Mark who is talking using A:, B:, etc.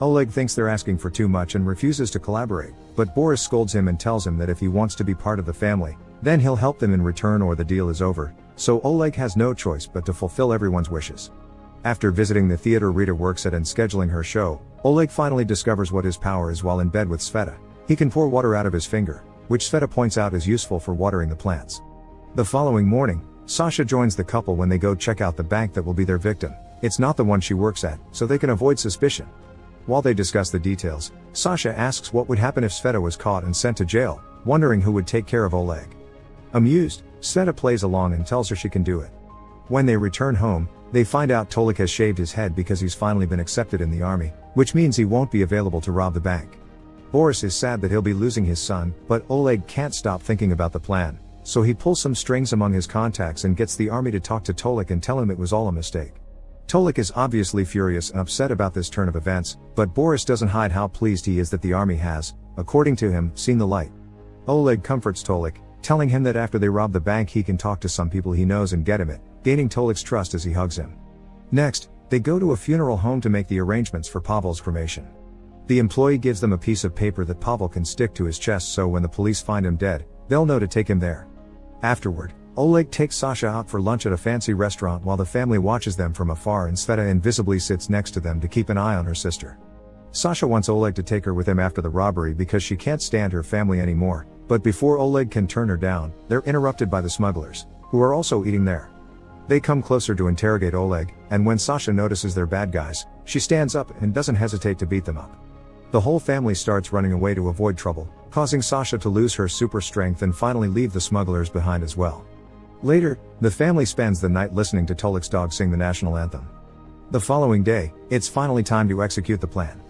A: Oleg thinks they're asking for too much and refuses to collaborate, but Boris scolds him and tells him that if he wants to be part of the family, then he'll help them in return or the deal is over, so Oleg has no choice but to fulfill everyone's wishes. After visiting the theater Rita works at and scheduling her show, Oleg finally discovers what his power is while in bed with Sveta. He can pour water out of his finger, which Sveta points out is useful for watering the plants. The following morning, Sasha joins the couple when they go check out the bank that will be their victim. It's not the one she works at, so they can avoid suspicion. While they discuss the details, Sasha asks what would happen if Sveta was caught and sent to jail, wondering who would take care of Oleg. Amused, Sveta plays along and tells her she can do it. When they return home, they find out Tolik has shaved his head because he's finally been accepted in the army, which means he won't be available to rob the bank. Boris is sad that he'll be losing his son, but Oleg can't stop thinking about the plan, so he pulls some strings among his contacts and gets the army to talk to Tolik and tell him it was all a mistake. Tolik is obviously furious and upset about this turn of events, but Boris doesn't hide how pleased he is that the army has, according to him, seen the light. Oleg comforts Tolik, telling him that after they rob the bank he can talk to some people he knows and get him it, gaining Tolik's trust as he hugs him. Next, they go to a funeral home to make the arrangements for Pavel's cremation. The employee gives them a piece of paper that Pavel can stick to his chest so when the police find him dead, they'll know to take him there. Afterward, Oleg takes Sasha out for lunch at a fancy restaurant while the family watches them from afar and Sveta invisibly sits next to them to keep an eye on her sister. Sasha wants Oleg to take her with him after the robbery because she can't stand her family anymore, but before Oleg can turn her down, they're interrupted by the smugglers, who are also eating there. They come closer to interrogate Oleg, and when Sasha notices they're bad guys, she stands up and doesn't hesitate to beat them up. The whole family starts running away to avoid trouble, causing Sasha to lose her super strength and finally leave the smugglers behind as well. Later, the family spends the night listening to Tolik's dog sing the national anthem. The following day, it's finally time to execute the plan.